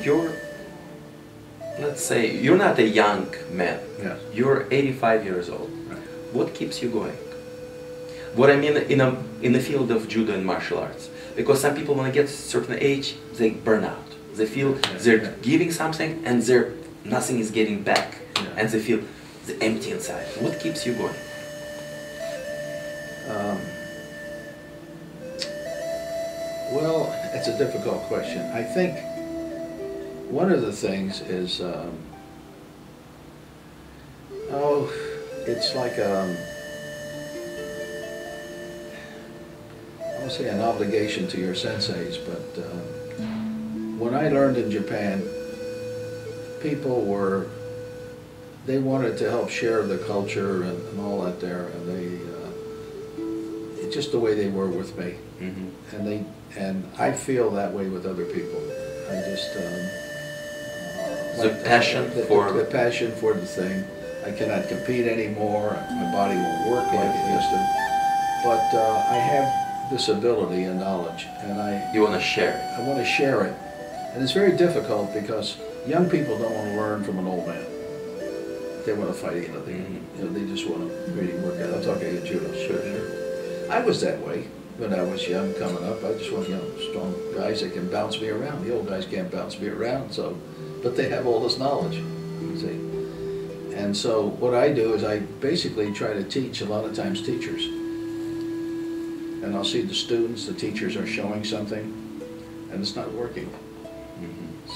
you're, let's say, you're not a young man. Yes. You're 85 years old. Right. What keeps you going? What I mean in the field of judo and martial arts, because some people, when they get a certain age, they burn out. They feel they're giving something and nothing is getting back, and they feel empty inside. What keeps you going? Well, it's a difficult question. I think one of the things is, it's like I won't say an obligation to your senseis, but when I learned in Japan, people they wanted to help share the culture and all that there, and it's just the way they were with me. Mm-hmm. And I feel that way with other people. I just the passion for the passion for the thing. I cannot compete anymore. My body won't work like it used to. But I have this ability and knowledge, and you want to share. I want to share it, and it's very difficult because young people don't want to learn from an old man. They want to fight either. They just want to really work out. I'm talking about judo. Sure. I was that way when I was young, coming up. I just want strong guys that can bounce me around. The old guys can't bounce me around, but they have all this knowledge. See, and so what I do is I basically try to teach. A lot of times, teachers, and I'll see the students. The teachers are showing something, and it's not working.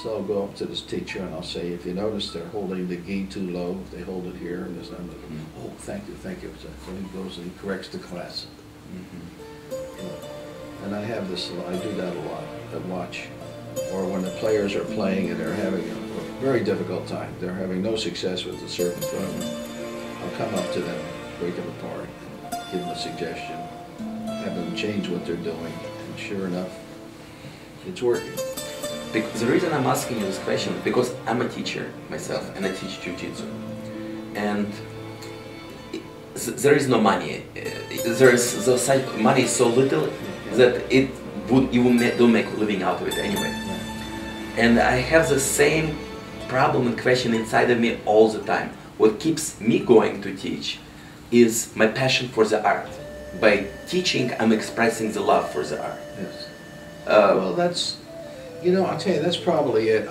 So I'll go up to this teacher and I'll say, if you notice they're holding the gi too low, they hold it here, and there's none of them. Oh, thank you. So he goes and he corrects the class. And I have this, I do that a lot, I watch. Or when the players are playing and they're having a very difficult time, they're having no success with the certain throw, I'll come up to them, break them apart, give them a suggestion, have them change what they're doing, and sure enough, it's working. The reason I'm asking you this question is because I'm a teacher myself and I teach Jiu-Jitsu. And there is no money. Money is so little that you don't make a living out of it anyway. And I have the same problem and question inside of me all the time. What keeps me going to teach is my passion for the art. By teaching, I'm expressing the love for the art. Yes. Well, that's, I'll tell you, that's probably it.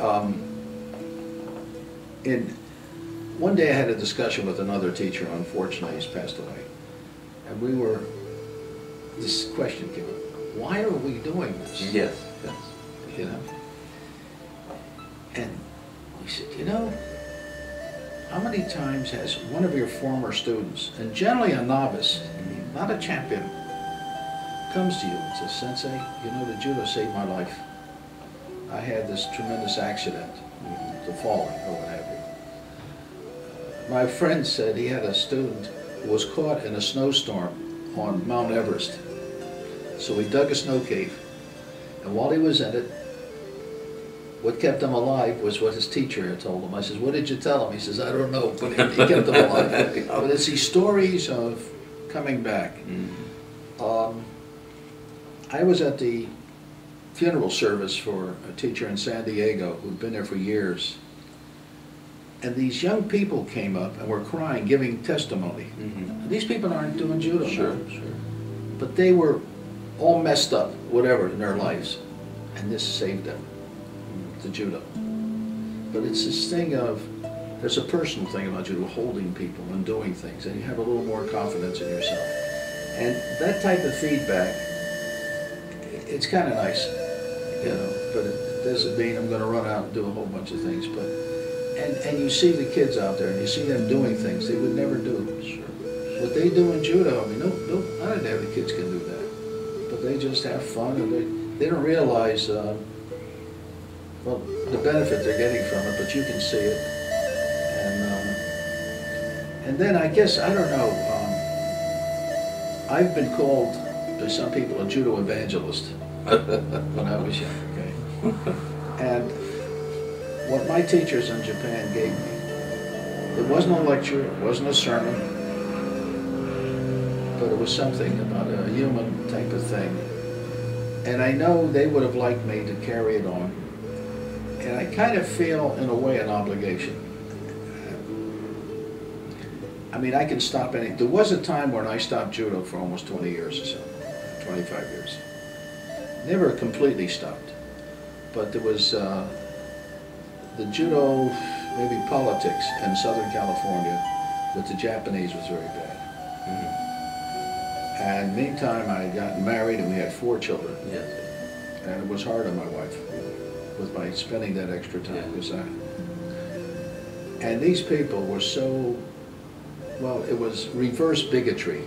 One day I had a discussion with another teacher, unfortunately he's passed away, and this question came up, why are we doing this? Yes. And we said, how many times has one of your former students, and generally a novice, not a champion, comes to you and says, Sensei, the judo saved my life. I had this tremendous accident, the falling or what have you. My friend said he had a student who was caught in a snowstorm on Mount Everest. So he dug a snow cave, and while he was in it, what kept him alive was what his teacher had told him. I says, what did you tell him? He says, I don't know, but he kept him alive. But it's these stories of coming back. I was at the funeral service for a teacher in San Diego who'd been there for years. And these young people came up and were crying, giving testimony. These people aren't doing judo now. But they were all messed up, whatever, in their lives. And this saved them, the judo. But it's this thing of, there's a personal thing about judo, holding people and doing things, and you have a little more confidence in yourself. And that type of feedback, it's kind of nice, but it doesn't mean I'm going to run out and do a whole bunch of things. But and you see the kids out there, and you see them doing things they would never do. What they do in judo, I mean, none of the other kids can do that. But they just have fun, and they don't realize, the benefit they're getting from it, but you can see it. And then I guess, I don't know, I've been called by some people a judo evangelist when I was young, okay? And what my teachers in Japan gave me, it wasn't a lecture, it wasn't a sermon, but it was something about a human type of thing. And I know they would have liked me to carry it on. And I kind of feel, in a way, an obligation. I mean, I can stop any. There was a time when I stopped judo for almost 20 years or so, 25 years. Never completely stopped, but there was the judo, maybe politics in Southern California with the Japanese was very bad. And meantime, I had gotten married and we had 4 children. Yes. And it was hard on my wife with my spending that extra time. Yeah. And these people were so, well, it was reverse bigotry.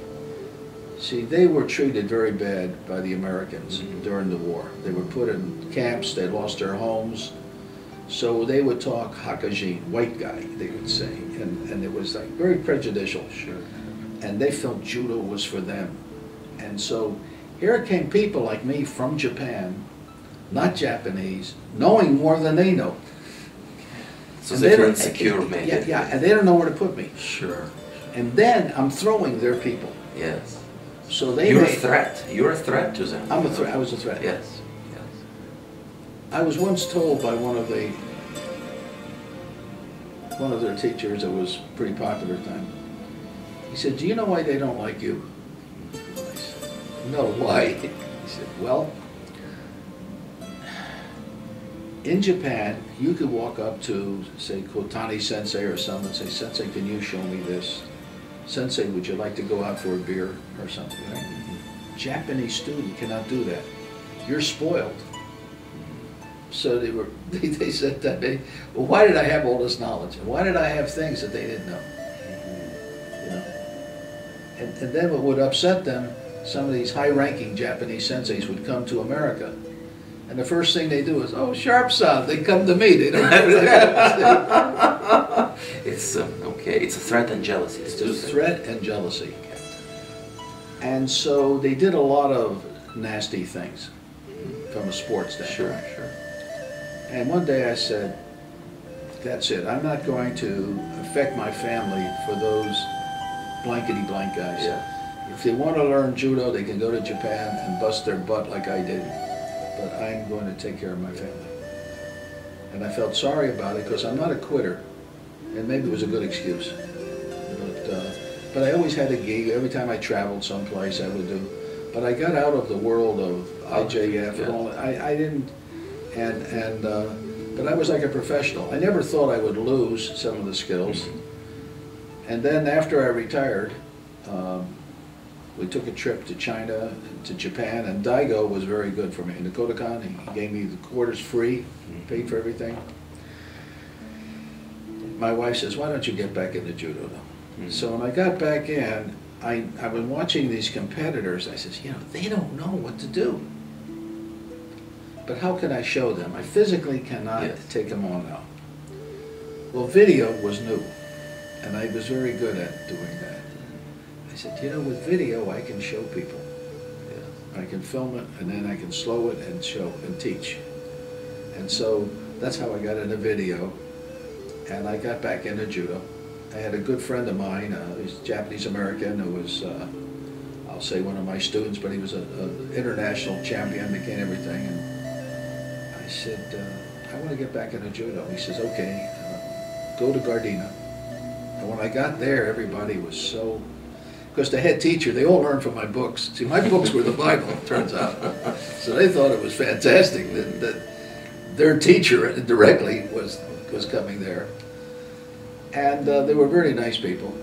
See, they were treated very bad by the Americans during the war. They were put in camps, they lost their homes. So they would talk Hakajin, white guy, they would say. And it was like very prejudicial. Sure. And they felt judo was for them. And so here came people like me from Japan, not Japanese, knowing more than they know. So they feel insecure, maybe. Yeah, and they don't know where to put me. Sure. And then I'm throwing their people. Yes. So they You're a threat. You're a threat to them. I'm a threat. I was a threat. Yes. Yes. I was once told by one of their teachers that was pretty popular at the time. He said, "Do you know why they don't like you?" I said, "No, why?" He said, "Well, in Japan, you could walk up to, say, Kotani Sensei or someone and say, 'Sensei, can you show me this?' 'Sensei, would you like to go out for a beer?' or something, right? Japanese student cannot do that. You're spoiled." So they said to me, "Well, why did I have all this knowledge? And why did I have things that they didn't know?" You know? And then what would upset them, some of these high-ranking Japanese senseis would come to America. And the first thing they do is, "Oh, sharp-son," they come to me. They don't have It's okay. It's a threat and jealousy. It's a threat and jealousy. And so they did a lot of nasty things from a sports standpoint. Sure, sure. And one day I said, "That's it. I'm not going to affect my family for those blankety-blank guys. Yeah. If they want to learn judo, they can go to Japan and bust their butt like I did. But I'm going to take care of my family." And I felt sorry about it because I'm not a quitter. And maybe it was a good excuse. But I always had a gig. Every time I traveled someplace, I would do. But I got out of the world of AJJIF and all that. I didn't, but I was like a professional. I never thought I would lose some of the skills. And then after I retired, we took a trip to China, to Japan, and Daigo was very good for me. In the Kodokan, he gave me the quarters free, paid for everything. My wife says, "Why don't you get back into judo now?" So when I got back in, I've been watching these competitors. I says, they don't know what to do. But how can I show them? I physically cannot take them on now. Well, video was new, and I was very good at doing that. I said, with video, I can show people. I can film it, and then I can slow it and show and teach. And so that's how I got into video, and I got back into judo. I had a good friend of mine, he's Japanese-American, who was, I'll say one of my students, but he was an international champion, became everything. And I said, "I want to get back into judo." He says, "Okay, go to Gardena." And when I got there, everybody was so, because the head teacher, they all learned from my books. See, my books were the Bible, it turns out. So they thought it was fantastic that their teacher directly was coming there. And they were very nice people.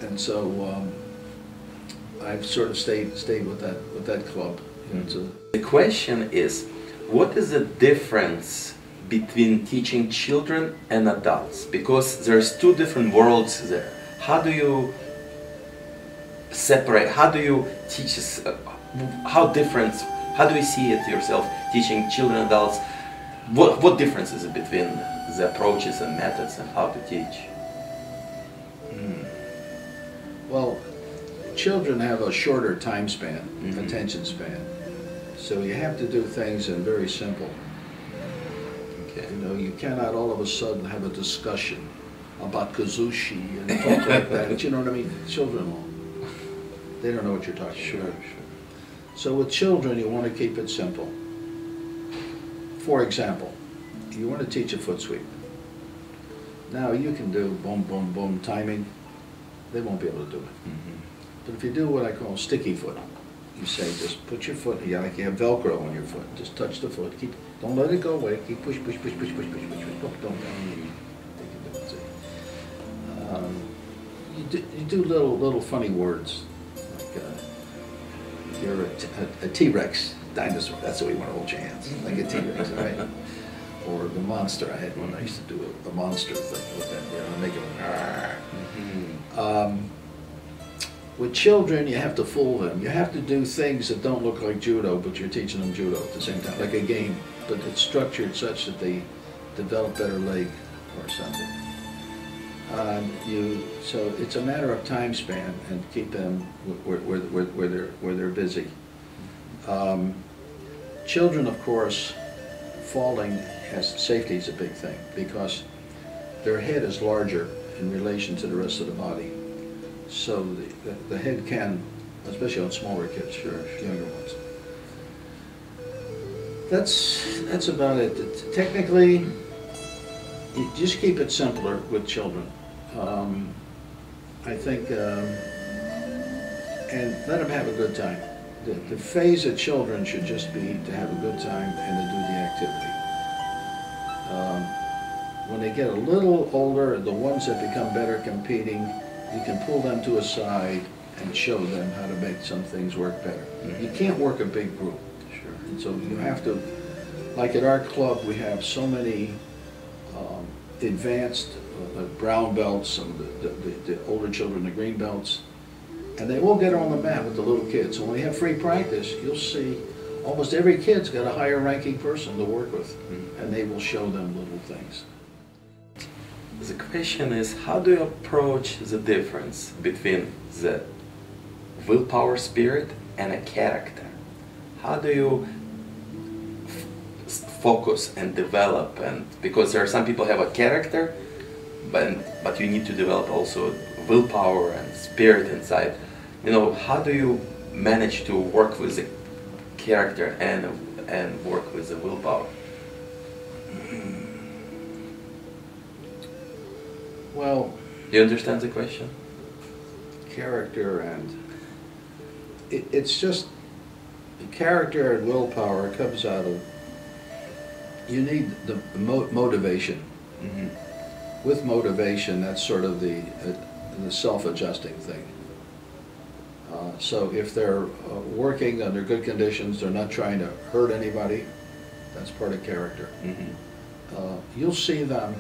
And so I've sort of stayed with that club. The question is, what is the difference between teaching children and adults? Because there's 2 different worlds there. How do you separate? How do you teach? How do you see it yourself teaching children and adults? What difference is it between the approaches and methods and how to teach? Well, children have a shorter time span, attention span. So you have to do things in very simple. Okay. You cannot all of a sudden have a discussion about kazushi and talk like that. You know what I mean? Children won't. They don't know what you're talking about. Sure. So with children, you want to keep it simple. For example, you want to teach a foot sweep. Now you can do boom, boom, boom timing. They won't be able to do it. Mm-hmm. But if you do what I call sticky foot, you say just put your foot, yeah, like you have Velcro on your foot. Just touch the foot. Don't let it go away. Keep push, push, push, push, push, push, push, push. Don't. You do little funny words, like you're a T-Rex dinosaur. That's the way you want to hold your hands, like a T-Rex, right? Or the monster. I had one. I used to do a monster thing with that. Make it. With children, you have to fool them. You have to do things that don't look like judo, but you're teaching them judo at the same time, like a game. But it's structured such that they develop better leg or something. So it's a matter of time span and keep them where they're busy. Children, of course, falling safety is a big thing because their head is larger in relation to the rest of the body. So the head can, especially on smaller kids, younger ones. That's about it. Technically, you just keep it simpler with children. I think, and let them have a good time. The phase of children should just be to have a good time and to do the activity. When they get a little older, the ones that become better competing, you can pull them to a side and show them how to make some things work better. Mm-hmm. You can't work a big group. Sure. And so you have to, like at our club, we have so many advanced brown belts and the older children, the green belts, and they all get on the mat with the little kids. So when we have free practice, you'll see almost every kid's got a higher ranking person to work with, and they will show them little things. The question is, how do you approach the difference between the willpower spirit and a character? How do you focus and develop? And because there are some people have a character, but you need to develop also willpower and spirit inside. How do you manage to work with the character and work with the willpower? Well, do you understand the question? Character and it's just character and willpower comes out of, you need the motivation. Mm-hmm. With motivation, that's sort of the self-adjusting thing. So if they're working under good conditions, they're not trying to hurt anybody, that's part of character. Mm-hmm. You'll see them,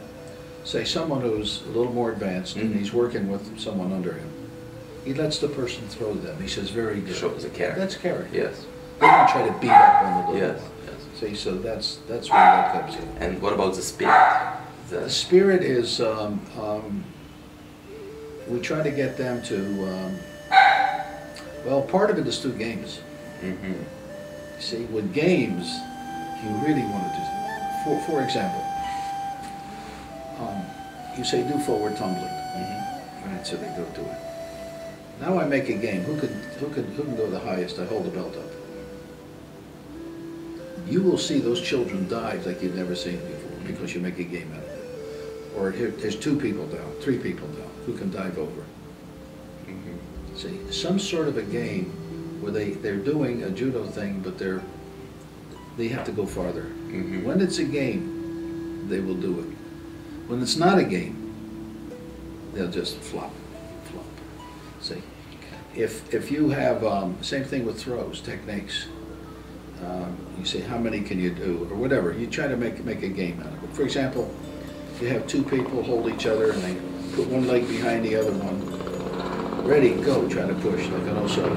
say someone who's a little more advanced, mm-hmm. and he's working with someone under him. He lets the person throw them. He says, very good. Shows the character. That's character. Yes. They don't try to beat up on the little yes. one. Yes. See, so that's where that comes in. And what about the spirit? The spirit is, we try to get them to, well, part of it is through games. Mm-hmm. See, with games, you really want to do, for example, you say do forward tumbling. Mm-hmm. Right, so they go do it. Now I make a game. Who can go the highest? I hold the belt up. You will see those children dive like you've never seen before because you make a game out of it. Or there's 2 people down, 3 people down. Who can dive over? Mm-hmm. See, some sort of a game where they're doing a judo thing, but they have to go farther. Mm-hmm. When it's a game, they will do it. When it's not a game, they'll just flop. See, if you have same thing with throws, techniques. You say how many can you do or whatever. You try to make a game out of it. For example, you have 2 people hold each other and they put one leg behind the other one. Ready, go. Try to push like an O-Sensei.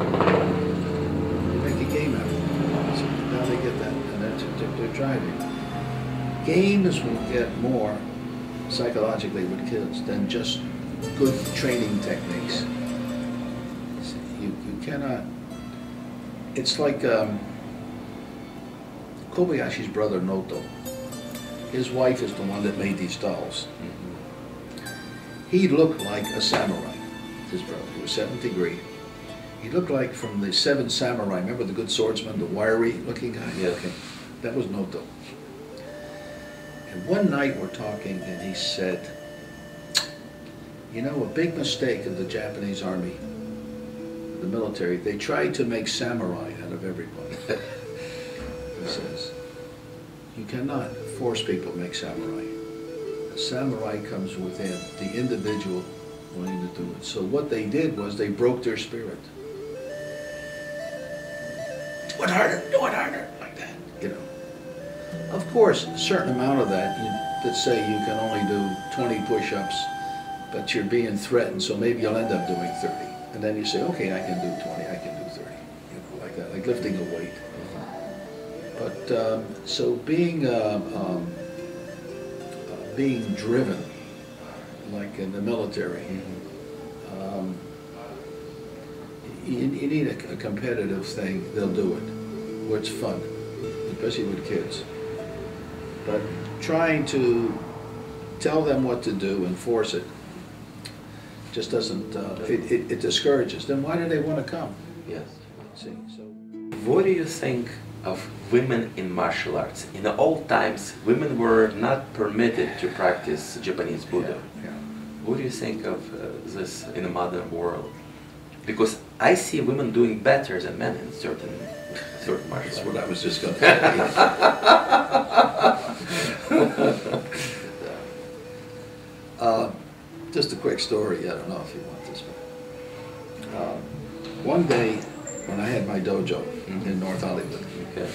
You make a game out of it. So now they get that, and they're driving. Games will get more psychologically with kids than just good training techniques. You cannot, it's like Kobayashi's brother Noto. His wife is the one that made these dolls. Mm-hmm. He looked like a samurai, his brother. He was 7th degree. He looked like from the 7 Samurai. Remember the good swordsman, the wiry looking guy? Yeah. Okay. That was Noto. And one night we're talking, and he said, you know, a big mistake of the Japanese army, the military, they tried to make samurai out of everybody. He says, you cannot force people to make samurai. A samurai comes within the individual wanting to do it. So what they did was they broke their spirit. Do it harder, like that, you know. Of course, a certain amount of that, let's say you can only do 20 push-ups, but you're being threatened, so maybe you'll end up doing 30. And then you say, okay, I can do 20, I can do 30, you know, like that, like lifting a weight. But, so being driven, like in the military, you need a competitive thing, they'll do it, where it's fun, especially with kids. But trying to tell them what to do and force it just doesn't, it discourages them. Why do they want to come? Yes. See, so. What do you think of women in martial arts? In the old times, women were not permitted to practice Japanese Budo. Yeah. What do you think of this in the modern world? Because I see women doing better than men in certain martial arts. That's what I was just going to say. Just a quick story, I don't know if you want this one. One day, when I had my dojo in North Hollywood, okay.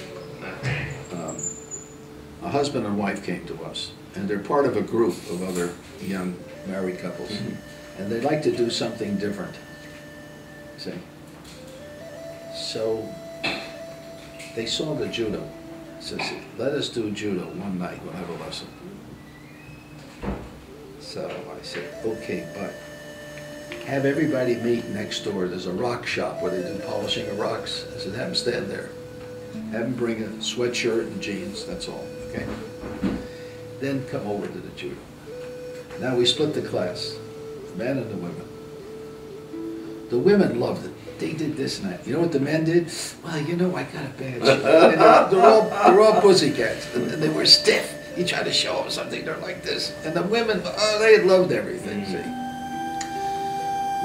A husband and wife came to us, and they're part of a group of other young married couples, and they'd like to do something different, see? So, they saw the judo, says, let us do judo one night, we'll have a lesson. So I said, okay, but have everybody meet next door. There's a rock shop where they do polishing of rocks. I said, have them stand there. Have them bring a sweatshirt and jeans, that's all, okay? Then come over to the judo. Now we split the class, the men and the women. The women loved it. They did this and that. You know what the men did? Well, you know, I got a badge. They're all pussycats, and they were stiff. You try to show them something, they're like this. And the women, oh, they loved everything, see.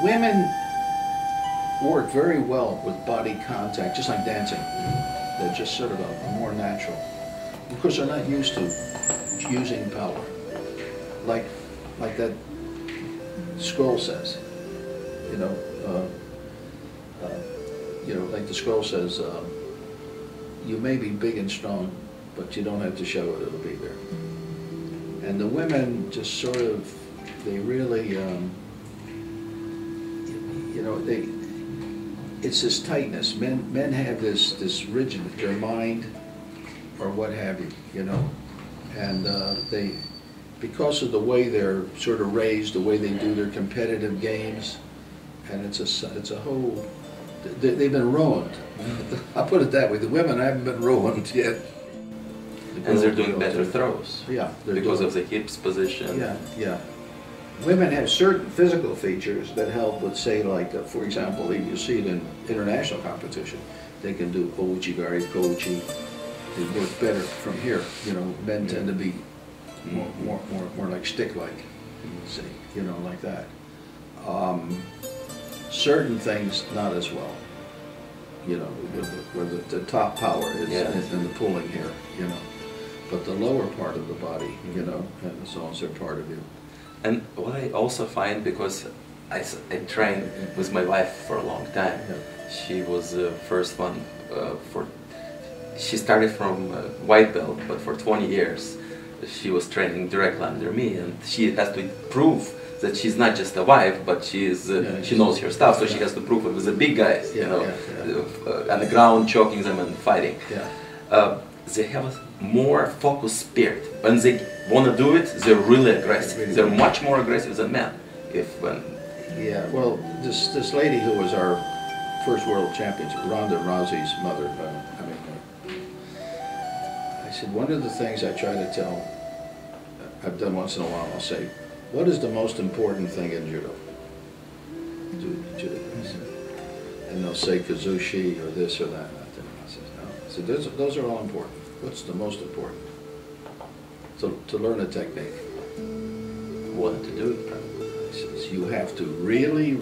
Women work very well with body contact, just like dancing. They're just sort of a more natural. Because they're not used to using power. Like that scroll says, you know, like the scroll says, you may be big and strong, but you don't have to show it, it'll be there. And the women just sort of, they really, you know, it's this tightness. Men have this rigid, their mind, or what have you, you know. And they, because of the way they're sort of raised, the way they do their competitive games, and it's a whole, they've been ruined. I'll put it that way, the women haven't been ruined yet. And they're doing better throws. Yeah. Because of the hips position. Yeah, yeah. Women have certain physical features that help with, say, like, for example, you see it in international competition. They can do ouchi-gari, kochi. They work better from here. You know, men tend to be more like stick-like, see, you know, like that. Certain things not as well. You know, where the top power is in the pulling here, you know. But the lower part of the body, you know, and it's also part of you. And what I also find, because I trained with my wife for a long time, she was the first one she started from white belt, but for 20 years she was training directly under me, and she has to prove that she's not just a wife, but she is she knows her stuff, so she has to prove it with the big guys, you know, on the ground, choking them and fighting. They have a more focused spirit. When they want to do it, they're really aggressive. They're much more aggressive than men. Yeah, well, this lady who was our first world champion, Ronda Rousey's mother, I said, one of the things I try to tell, I've done once in a while, I'll say, what is the most important thing in judo? Judo. And they'll say kazushi or this or that. I said, no. I said, those are all important. What's the most important? to learn a technique. What to do? He says, you have to really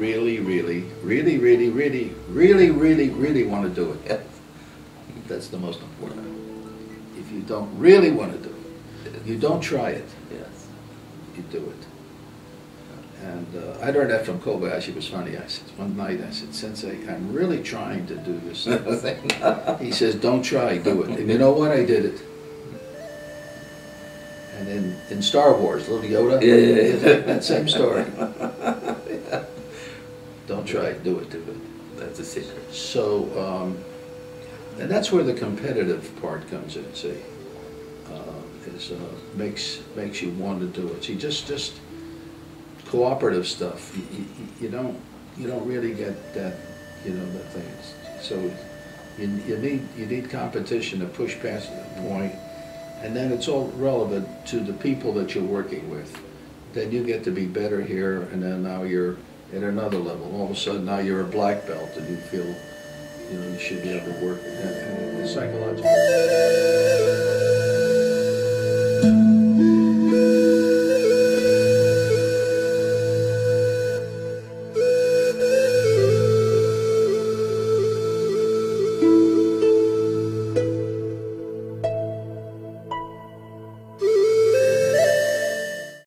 want to do it. Yeah. That's the most important. If you don't really want to do it, you don't try it. Yes. You do it. And I learned that from Kobayashi. It was funny. I said, one night, I said, Sensei, I'm really trying to do this. He says, don't try, do it. And you know what? I did it. And in Star Wars, little Yoda, that same story. Yeah. Don't try, do it, do it. That's a secret. So, and that's where the competitive part comes in, see. Makes you want to do it. See, just cooperative stuff, you don't really get that, the things. So you need competition to push past that point, and then it's all relevant to the people that you're working with. Then you get to be better here, and then now you're at another level. All of a sudden now you're a black belt, and you feel, you should be able to work. And it's psychological.